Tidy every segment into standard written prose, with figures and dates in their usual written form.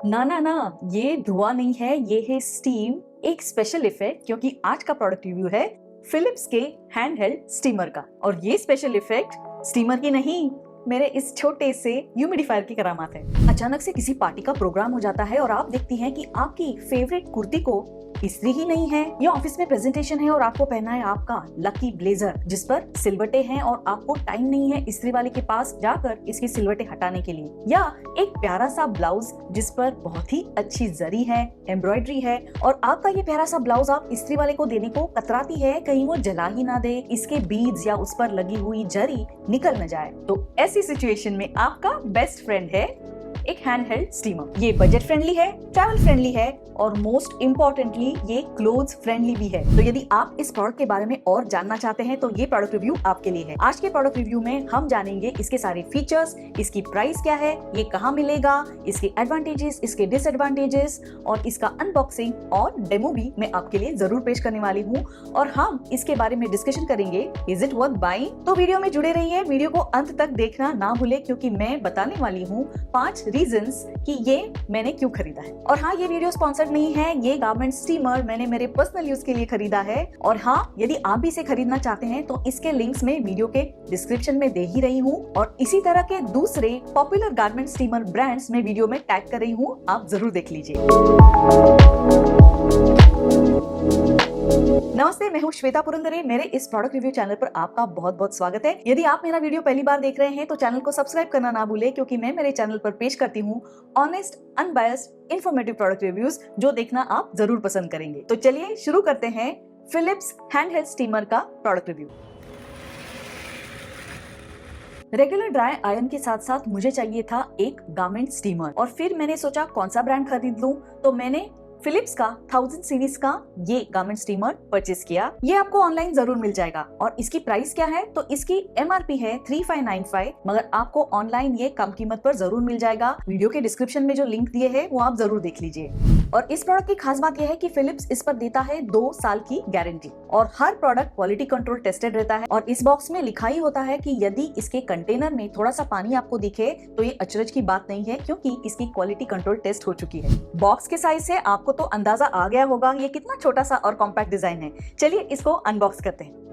ना ना ना, ये धुआं नहीं है, ये है स्टीम, एक स्पेशल इफेक्ट। क्योंकि आज का प्रोडक्ट रिव्यू है फिलिप्स के हैंडहेल्ड स्टीमर का। और ये स्पेशल इफेक्ट स्टीमर की नहीं, मेरे इस छोटे से ह्यूमिडिफायर की करामात है। अचानक से किसी पार्टी का प्रोग्राम हो जाता है और आप देखती हैं कि आपकी फेवरेट कुर्ती को इस्त्री ही नहीं है, या ऑफिस में प्रेजेंटेशन है और आपको पहना है आपका लकी ब्लेजर जिस पर सिलवटे हैं और आपको टाइम नहीं है इस्त्री वाले के पास जाकर इसकी सिलवटे हटाने के लिए, या एक प्यारा सा ब्लाउज जिस पर बहुत ही अच्छी जरी है, एम्ब्रॉयडरी है और आपका ये प्यारा सा ब्लाउज आप इस्त्री वाले को देने को कतराती है कहीं वो जला ही ना दे, इसके बीड्स या उस पर लगी हुई जरी निकल न जाए। तो ऐसी सिचुएशन में आपका बेस्ट फ्रेंड है एक हैंडहेल्ड स्टीमर। ये बजट फ्रेंडली है, ट्रैवल फ्रेंडली है और मोस्ट इम्पोर्टेंटली ये क्लोथ्स फ्रेंडली भी है। तो यदि आप इस प्रोडक्ट के बारे में और जानना चाहते हैं तो ये प्रोडक्ट रिव्यू आपके लिए है। आज के प्रोडक्ट रिव्यू में हम जानेंगे इसके सारे फीचर्स, इसकी प्राइस क्या है, ये कहाँ मिलेगा, इसके एडवांटेजेस, इसके डिसएडवांटेजेस और इसका अनबॉक्सिंग और डेमो भी मैं आपके लिए जरूर पेश करने वाली हूँ। और हम इसके बारे में डिस्कशन करेंगे, इज इट वर्थ बाइंग। तो वीडियो में जुड़े रहिए, वीडियो को अंत तक देखना ना भूले क्योंकि मैं बताने वाली हूँ 5 रीजंस कि ये मैंने क्यों खरीदा है। और हाँ, ये वीडियो स्पॉन्सर्ड नहीं है, ये गारमेंट स्टीमर मैंने मेरे पर्सनल यूज के लिए खरीदा है। और हाँ, यदि आप भी इसे खरीदना चाहते हैं तो इसके लिंक्स में वीडियो के डिस्क्रिप्शन में दे ही रही हूँ और इसी तरह के दूसरे पॉपुलर गारमेंट स्टीमर ब्रांड्स में वीडियो में टैग कर रही हूँ, आप जरूर देख लीजिए। नमस्ते, मैं हूँ श्वेता पुरंदरे। मेरे इस प्रोडक्ट रिव्यू चैनल पर आपका बहुत बहुत स्वागत है। यदि आप मेरा वीडियो पहली बार देख रहे हैं तो चैनल को सब्सक्राइब करना ना भूले क्योंकि मैं मेरे चैनल पर पेश करती हूँ honest, unbiased, informative product reviews जो देखना आप जरूर पसंद करेंगे। तो चलिए शुरू करते हैं फिलिप्स हैंडहेल्ड स्टीमर का product review. Regular dry iron के साथ साथ मुझे चाहिए था एक गारमेंट स्टीमर और फिर मैंने सोचा कौन सा ब्रांड खरीद लूं, तो मैंने फिलिप्स का 1000 सीरीज का ये गारमेंट स्टीमर परचेस किया। ये आपको ऑनलाइन जरूर मिल जाएगा। और इसकी प्राइस क्या है, तो इसकी एमआरपी है 3595, मगर आपको ऑनलाइन ये कम कीमत पर जरूर मिल जाएगा। वीडियो के डिस्क्रिप्शन में जो लिंक दिए है वो आप जरूर देख लीजिए। और इस प्रोडक्ट की खास बात यह है कि फिलिप्स इस पर देता है 2 साल की गारंटी और हर प्रोडक्ट क्वालिटी कंट्रोल टेस्टेड रहता है। और इस बॉक्स में लिखा ही होता है कि यदि इसके कंटेनर में थोड़ा सा पानी आपको दिखे तो ये अचरज की बात नहीं है क्योंकि इसकी क्वालिटी कंट्रोल टेस्ट हो चुकी है। बॉक्स के साइज से आपको तो अंदाजा आ गया होगा ये कितना छोटा सा और कॉम्पैक्ट डिजाइन है। चलिए इसको अनबॉक्स करते हैं।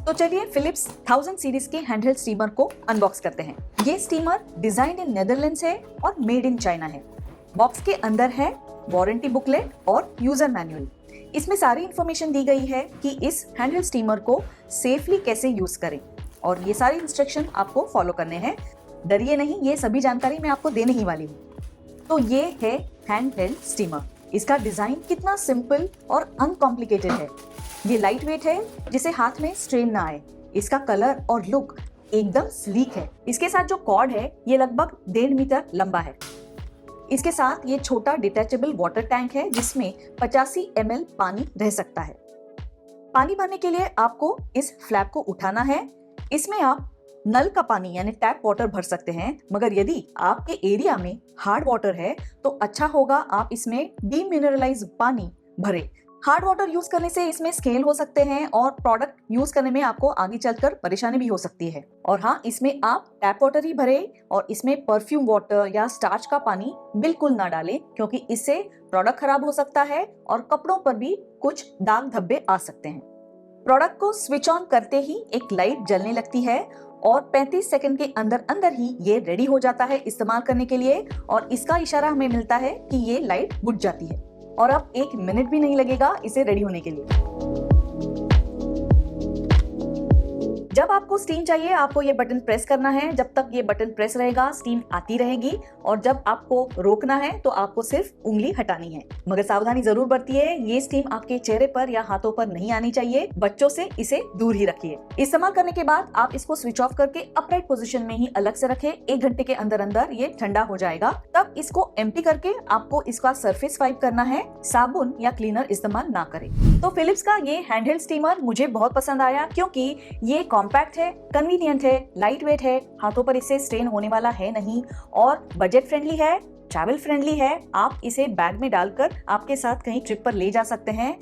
तो चलिए फिलिप्स 1000 सीरीज के हैंडहेल्ड स्टीमर को अनबॉक्स करते हैं। ये स्टीमर डिजाइन इन नेदरलैंड्स है और मेड इन चाइना है। बॉक्स के अंदर है वारंटी बुकलेट और यूजर मैनुअल। इसमें सारी इंफॉर्मेशन दी गई है कि इस हैंडहेल्ड स्टीमर को सेफली कैसे यूज करें और ये सारी इंस्ट्रक्शन आपको फॉलो करने हैं। डरिए नहीं, ये सभी जानकारी मैं आपको देने ही वाली हूँ। तो ये है हैंडहेल्ड स्टीमर। इसका डिजाइन कितना सिंपल और अनकॉम्प्लिकेटेड है। ये लाइट वेट है जिसे हाथ में स्ट्रेन ना आए। इसका कलर और लुक एकदम स्लीक है। इसके साथ जो कॉर्ड है ये लगभग 1.5 मीटर लंबा है। इसके साथ ये छोटा डिटैचेबल वाटर टैंक है जिसमें 85 ml पानी रह सकता है। पानी भरने के लिए आपको इस फ्लैप को उठाना है। इसमें आप नल का पानी यानी टैप वाटर भर सकते हैं, मगर यदि आपके एरिया में हार्ड वाटर है तो अच्छा होगा आप इसमें डीमिनरलाइज पानी भरे। हार्ड वाटर यूज करने से इसमें स्केल हो सकते हैं और प्रोडक्ट यूज करने में आपको आगे चलकर परेशानी भी हो सकती है। और हाँ, इसमें आप टैप वाटर ही भरे और इसमें परफ्यूम वाटर या स्टार्च का पानी बिल्कुल ना डालें क्योंकि इससे प्रोडक्ट खराब हो सकता है और कपड़ों पर भी कुछ दाग धब्बे आ सकते हैं। प्रोडक्ट को स्विच ऑन करते ही एक लाइट जलने लगती है और 35 सेकंड के अंदर अंदर ही ये रेडी हो जाता है इस्तेमाल करने के लिए। और इसका इशारा हमें मिलता है कि ये लाइट बुझ जाती है और अब 1 मिनट भी नहीं लगेगा इसे रेडी होने के लिए। जब आपको स्टीम चाहिए आपको ये बटन प्रेस करना है। जब तक ये बटन प्रेस रहेगा स्टीम आती रहेगी और जब आपको रोकना है तो आपको सिर्फ उंगली हटानी है। मगर सावधानी जरूर बरतिए, ये स्टीम आपके चेहरे पर या हाथों पर नहीं आनी चाहिए। बच्चों से इसे दूर ही रखिए। इस्तेमाल करने के बाद आप इसको स्विच ऑफ करके अपराइट पोजीशन में ही अलग से रखें। 1 घंटे के अंदर अंदर ये ठंडा हो जाएगा। तब इसको एम्प्टी करके आपको इसका सरफेस वाइप करना है। साबुन या क्लीनर इस्तेमाल ना करें। तो फिलिप्स का ये हैंडहेल्ड स्टीमर मुझे बहुत पसंद आया क्योंकि ये कॉम्पैक्ट है, कन्वीनियंट है, लाइट वेट है, हाथों पर इससे स्ट्रेन होने वाला है नहीं और बजट फ्रेंडली है ट्रैवल फ्रेंडली है, आप इसे बैग में डालकर आपके साथ कहीं ट्रिप पर ले जा सकते हैं।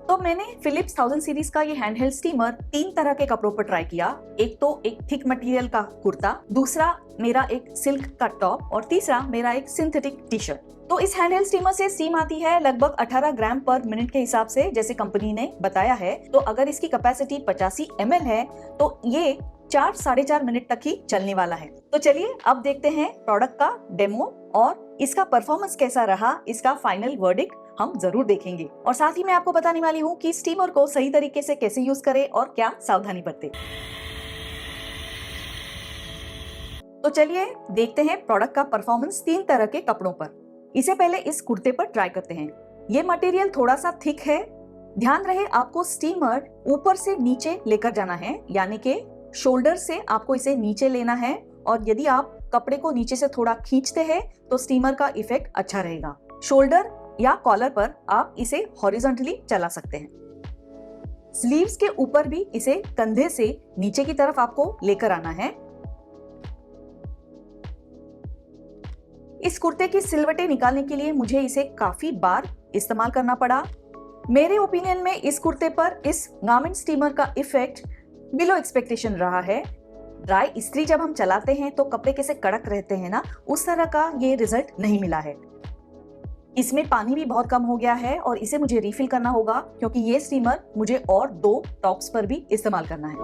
तो मैंने फिलिप्स 1000 सीरीज का ये हैंडहेल्ड स्टीमर 3 तरह के कपड़ों पर ट्राई किया। एक तो एक थिक मटेरियल का कुर्ता, दूसरा मेरा एक सिल्क का टॉप और तीसरा मेरा एक सिंथेटिक टी शर्ट। तो इस हैंडहेल्ड स्टीमर से स्टीम आती है लगभग 18 ग्राम पर मिनट के हिसाब से, जैसे कंपनी ने बताया है। तो अगर इसकी कैपेसिटी 85 ml है तो ये 4-4.5 मिनट तक ही चलने वाला है। तो चलिए अब देखते हैं प्रोडक्ट का डेमो और इसका परफॉर्मेंस कैसा रहा, इसका फाइनल वर्डिक्ट हम जरूर देखेंगे। और साथ ही मैं आपको बताने वाली हूँ कि स्टीमर को सही तरीके से कैसे यूज करें और क्या सावधानी बरतें। तो चलिए देखते हैं प्रोडक्ट का परफॉर्मेंस 3 तरह के कपड़ों पर। इसे पहले इस कुर्ते पर ट्राई करते हैं। ये मटेरियल थोड़ा सा थिक है। ध्यान रहे आपको स्टीमर ऊपर से नीचे लेकर जाना है, यानी कि शोल्डर से आपको इसे नीचे लेना है। और यदि आप कपड़े को नीचे से थोड़ा खींचते हैं तो स्टीमर का इफेक्ट अच्छा रहेगा। शोल्डर या कॉलर पर आप इसे हॉरिजॉन्टली चला सकते हैं। स्लीव्स के ऊपर भी इसे कंधे से नीचे की तरफ आपको लेकर आना है। इस कुर्ते की सिलवटें निकालने के लिए मुझे इसे काफी बार इस्तेमाल करना पड़ा। मेरे ओपिनियन में इस कुर्ते पर इस गारमेंट स्टीमर का इफेक्ट बिलो एक्सपेक्टेशन रहा है। ड्राई इस्त्री जब हम चलाते हैं तो कपड़े कैसे कड़क रहते हैं ना, उस तरह का ये रिजल्ट नहीं मिला है। इसमें पानी भी बहुत कम हो गया है और इसे मुझे रिफिल करना होगा, क्योंकि ये स्टीमर मुझे और 2 टॉप्स पर भी इस्तेमाल करना है।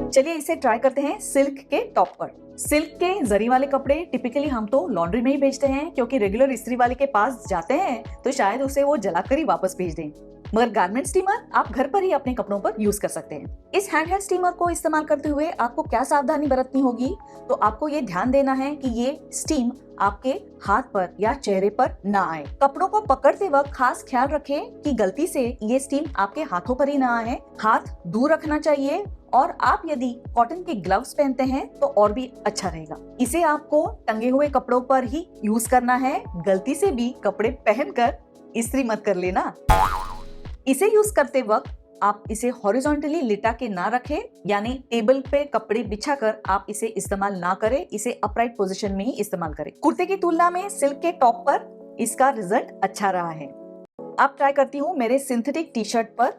चलिए इसे ट्राई करते हैं सिल्क के टॉप पर। सिल्क के जरी वाले कपड़े टिपिकली हम तो लॉन्ड्री में ही भेजते हैं, क्योंकि रेगुलर इस्त्री वाले के पास जाते हैं तो शायद उसे वो जलाकर ही वापस भेज दें। मगर गारमेंट स्टीमर आप घर पर ही अपने कपड़ों पर यूज कर सकते हैं। इस हैंडहेल्ड स्टीमर को इस्तेमाल करते हुए आपको क्या सावधानी बरतनी होगी, तो आपको ये ध्यान देना है कि ये स्टीम आपके हाथ पर या चेहरे पर ना आए। कपड़ों को पकड़ते वक्त खास ख्याल रखें कि गलती से ये स्टीम आपके हाथों पर ही ना आए। हाथ दूर रखना चाहिए और आप यदि कॉटन के ग्लव्स पहनते हैं तो और भी अच्छा रहेगा। इसे आपको टंगे हुए कपड़ों पर ही यूज करना है। गलती से भी कपड़े पहनकर इस्त्री मत कर लेना। इसे यूज करते वक्त आप इसे हॉरिजॉन्टली लिटा के ना रखें, यानी टेबल पे कपड़े बिछाकर आप इसे इस्तेमाल ना करें। इसे अपराइट पोजीशन में ही इस्तेमाल करें। कुर्ते की तुलना में सिल्क के टॉप पर इसका रिजल्ट अच्छा रहा है। अब ट्राई करती हूँ मेरे सिंथेटिक टी शर्ट पर।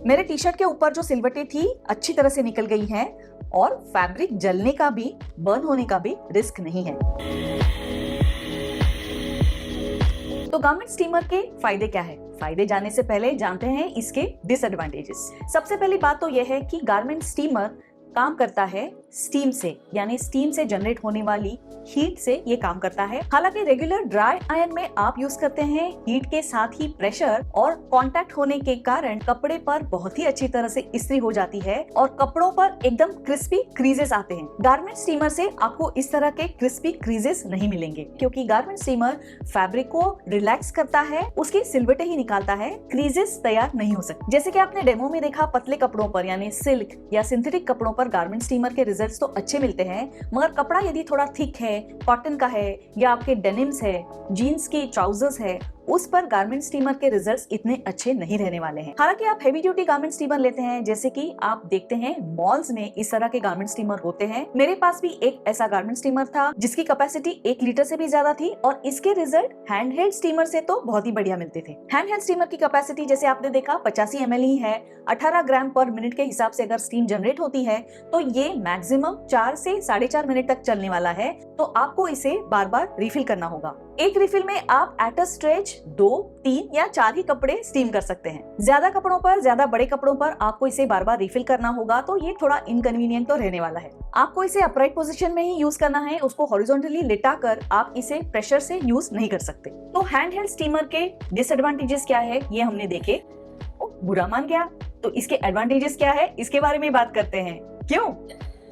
मेरे टी शर्ट के ऊपर जो सिलवटें थी अच्छी तरह से निकल गई हैं और फैब्रिक जलने का भी, बर्न होने का भी रिस्क नहीं है। तो गारमेंट स्टीमर के फायदे क्या है? फायदे जानने से पहले जानते हैं इसके डिसएडवांटेजेस। सबसे पहली बात तो यह है कि गारमेंट स्टीमर काम करता है स्टीम से, यानी स्टीम से जनरेट होने वाली हीट से ये काम करता है। हालांकि रेगुलर ड्राई आयरन में आप यूज करते हैं हीट के साथ ही प्रेशर और कांटेक्ट होने के कारण कपड़े पर बहुत ही अच्छी तरह से इस्त्री हो जाती है और कपड़ों पर एकदम क्रिस्पी क्रीजेस आते हैं। गारमेंट स्टीमर से आपको इस तरह के क्रिस्पी क्रीजेस नहीं मिलेंगे, क्योंकि गारमेंट स्टीमर फैब्रिक को रिलैक्स करता है, उसकी सिलवटें ही निकालता है, क्रीजेस तैयार नहीं हो सकते। जैसे कि आपने डेमो में देखा, पतले कपड़ों पर यानी सिल्क या सिंथेटिक कपड़ों पर गारमेंट स्टीमर के रिजल्ट्स तो अच्छे मिलते हैं, मगर कपड़ा यदि थोड़ा थिक है, कॉटन का है या आपके डेनिम्स है, जीन्स की ट्राउजर्स है, उस पर गारमेंट स्टीमर के रिजल्ट्स इतने अच्छे नहीं रहने वाले हैं। हालांकि आप हेवी ड्यूटी गारमेंट स्टीमर लेते हैं, जैसे कि आप देखते हैं मॉल्स में इस तरह के गारमेंट स्टीमर होते हैं। मेरे पास भी एक ऐसा गारमेंट स्टीमर था जिसकी कैपेसिटी 1 लीटर से भी ज्यादा थी और इसके रिजल्ट हैंडहेल्ड स्टीमर से तो बहुत ही बढ़िया मिलते थे। हैंडहेल्ड स्टीमर की कैपेसिटी जैसे आपने देखा 85 ml ही है। 18 ग्राम पर मिनट के हिसाब से अगर स्टीम जनरेट होती है तो ये मैक्सिमम 4 से 4.5 मिनट तक चलने वाला है। तो आपको इसे बार बार रिफिल करना होगा। एक रिफिल में आप एट अ स्ट्रेच 2, 3 या 4 ही कपड़े स्टीम कर सकते हैं। ज्यादा कपड़ों पर, ज्यादा बड़े कपड़ों पर आपको इसे बार बार रिफिल करना होगा, तो ये थोड़ा इनकन्वीनियंट तो रहने वाला है। आपको इसे अपराइट पोजीशन में ही यूज करना है, उसको हॉरिजॉन्टली लिटाकर आप इसे प्रेशर से यूज नहीं कर सकते। तो हैंडहेल्ड स्टीमर के डिसएडवांटेजेस क्या है ये हमने देखे। बुरा मान गया, तो इसके एडवांटेजेस क्या है इसके बारे में बात करते हैं। क्यों?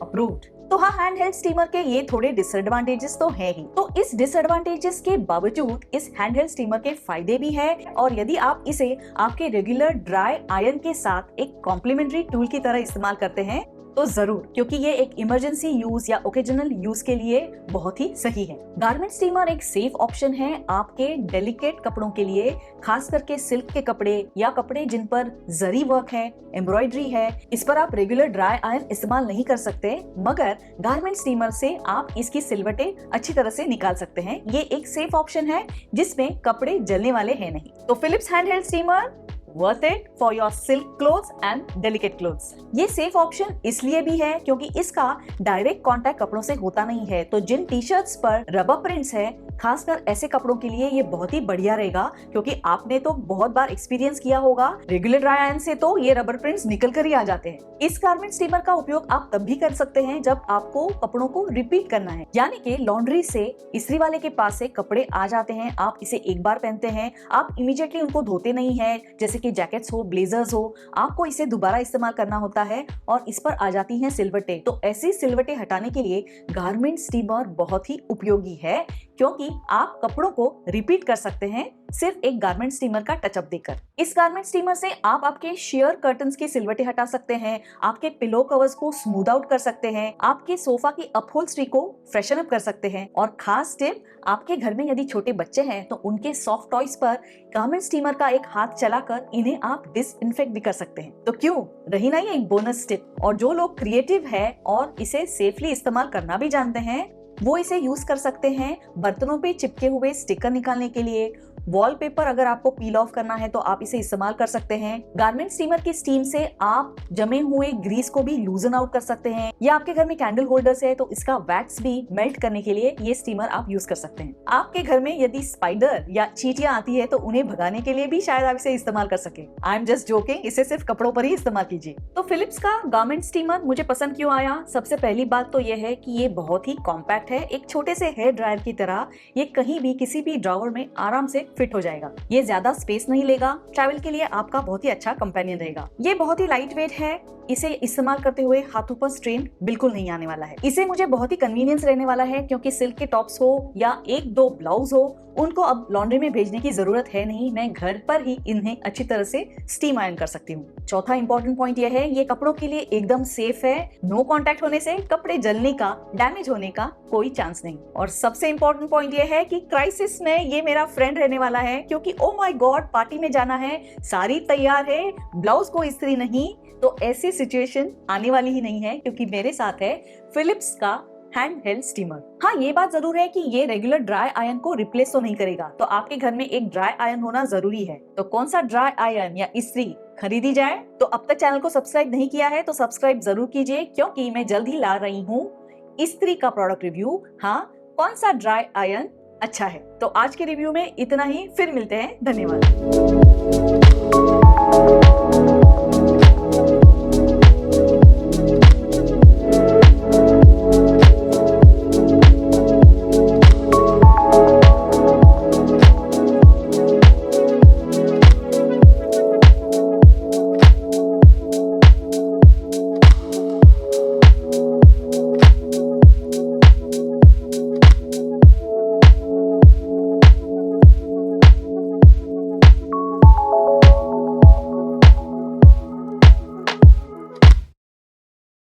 अप्रूव्ड। तो हाँ, हैंड हेल्ड स्टीमर के ये थोड़े डिसएडवांटेजेस तो है ही। तो इस डिसएडवांटेजेस के बावजूद इस हैंड हेल्ड स्टीमर के फायदे भी है, और यदि आप इसे आपके रेगुलर ड्राई आयरन के साथ एक कॉम्प्लीमेंट्री टूल की तरह इस्तेमाल करते हैं तो जरूर, क्योंकि ये एक इमरजेंसी यूज या ओकेजनल यूज के लिए बहुत ही सही है। गारमेंट स्टीमर एक सेफ ऑप्शन है आपके डेलिकेट कपड़ों के लिए, खास करके सिल्क के कपड़े या कपड़े जिन पर जरी वर्क है, एम्ब्रॉयडरी है। इस पर आप रेगुलर ड्राई आयरन इस्तेमाल नहीं कर सकते, मगर गारमेंट स्टीमर से आप इसकी सिलवटें अच्छी तरह से निकाल सकते हैं। ये एक सेफ ऑप्शन है जिसमें कपड़े जलने वाले हैं नहीं। तो Philips hand held steamer worth it for your silk clothes and delicate clothes। ये सेफ ऑप्शन इसलिए भी है क्योंकि इसका डायरेक्ट कांटेक्ट कपड़ों से होता नहीं है। तो जिन टी शर्ट्स पर रबर प्रिंट्स है, खासकर ऐसे कपड़ों के लिए ये बहुत ही बढ़िया रहेगा, क्योंकि आपने तो बहुत बार एक्सपीरियंस किया होगा रेगुलर ड्राई आयरन से तो ये रबर प्रिंट्स निकल कर ही आ जाते हैं। इस गारमेंट स्टीमर का उपयोग आप तब भी कर सकते हैं जब आपको कपड़ों को रिपीट करना है, यानी कि लॉन्ड्री से इस्त्री वाले के पास से कपड़े आ जाते हैं, आप इसे एक बार पहनते हैं, आप इमीडिएटली उनको धोते नहीं है, जैसे कि जैकेट्स हो, ब्लेजर्स हो, आपको इसे दोबारा इस्तेमाल करना होता है और इस पर आ जाती हैं सिलवटें। तो ऐसी सिलवटें हटाने के लिए गारमेंट स्टीमर बहुत ही उपयोगी है, क्योंकि आप कपड़ों को रिपीट कर सकते हैं सिर्फ एक गारमेंट स्टीमर का टचअप देकर। इस गारमेंट स्टीमर से आप आपके शेयर कर्टन्स की सिलवटें हटा सकते हैं, आपके पिलो कवर्स को स्मूथ आउट कर सकते हैं, आपके सोफा की अपहोल्स्ट्री को फ्रेशन अप कर सकते हैं, और खास टिप, आपके घर में यदि छोटे बच्चे हैं तो उनके सॉफ्ट टॉयज पर गारमेंट स्टीमर का एक हाथ चलाकर इन्हें आप डिसइंफेक्ट भी कर सकते हैं। तो क्यों रही ना ये एक बोनस टिप। और जो लोग क्रिएटिव है और इसे सेफली इस्तेमाल करना भी जानते हैं, वो इसे यूज कर सकते हैं बर्तनों पे चिपके हुए स्टिकर निकालने के लिए। वॉलपेपर अगर आपको पील ऑफ करना है तो आप इसे इस्तेमाल कर सकते हैं। गारमेंट स्टीमर की स्टीम से आप जमे हुए ग्रीस को भी लूजन आउट कर सकते हैं, या आपके घर में कैंडल होल्डर्स है तो इसका वैक्स भी मेल्ट करने के लिए ये स्टीमर आप यूज कर सकते हैं। आपके घर में यदि स्पाइडर या चींटियां आती है तो उन्हें भगाने के लिए भी शायद आप इसे इस्तेमाल कर सके। आई एम जस्ट जोकिंग, इसे सिर्फ कपड़ों पर ही इस्तेमाल कीजिए। तो फिलिप्स का गारमेंट स्टीमर मुझे पसंद क्यों आया? सबसे पहली बात तो यह है कि ये बहुत ही कॉम्पैक्ट है, एक छोटे से हेयर ड्रायर की तरह ये कहीं भी किसी भी ड्रॉवर में आराम से फिट हो जाएगा। ये ज्यादा स्पेस नहीं लेगा, ट्रैवल के लिए आपका बहुत ही अच्छा कंपेनियन रहेगा। ये बहुत ही लाइट वेट है, इसे इस्तेमाल करते हुए हाथों पर स्ट्रेन बिल्कुल नहीं आने वाला है। इसे मुझे बहुत ही कन्वीनियंस रहने वाला है, क्योंकि सिल्क के टॉप्स हो या एक दो ब्लाउज हो, उनको अब लॉन्ड्री में भेजने की जरूरत है नहीं, मैं घर पर ही इन्हें अच्छी तरह से स्टीम आयरन कर सकती हूँ। चौथा इंपॉर्टेंट पॉइंट यह है, ये कपड़ों के लिए एकदम सेफ है, नो कांटेक्ट होने से कपड़े जलने का, डैमेज होने का कोई चांस नहीं। और सबसे इंपॉर्टेंट पॉइंट यह है कि क्राइसिस में ये मेरा फ्रेंड रहने वाला है, क्योंकि ओ माय गॉड पार्टी में जाना है, साड़ी तैयार है, ब्लाउज को इस्त्री नहीं, तो ऐसी सिचुएशन आने वाली ही नहीं है, क्योंकि मेरे साथ है फिलिप्स का हैंड हेल्ड स्टीमर। हाँ, ये बात जरूर है कि ये रेगुलर ड्राई आयरन को रिप्लेस तो नहीं करेगा, तो आपके घर में एक ड्राई आयरन होना जरूरी है। तो कौन सा ड्राई आयरन या इस्त्री खरीदी जाए? तो अब तक चैनल को सब्सक्राइब नहीं किया है तो सब्सक्राइब जरूर कीजिए, क्योंकि मैं जल्द ही ला रही हूँ इस्त्री का प्रोडक्ट रिव्यू। हाँ, कौन सा ड्राई आयरन अच्छा है। तो आज के रिव्यू में इतना ही, फिर मिलते हैं, धन्यवाद।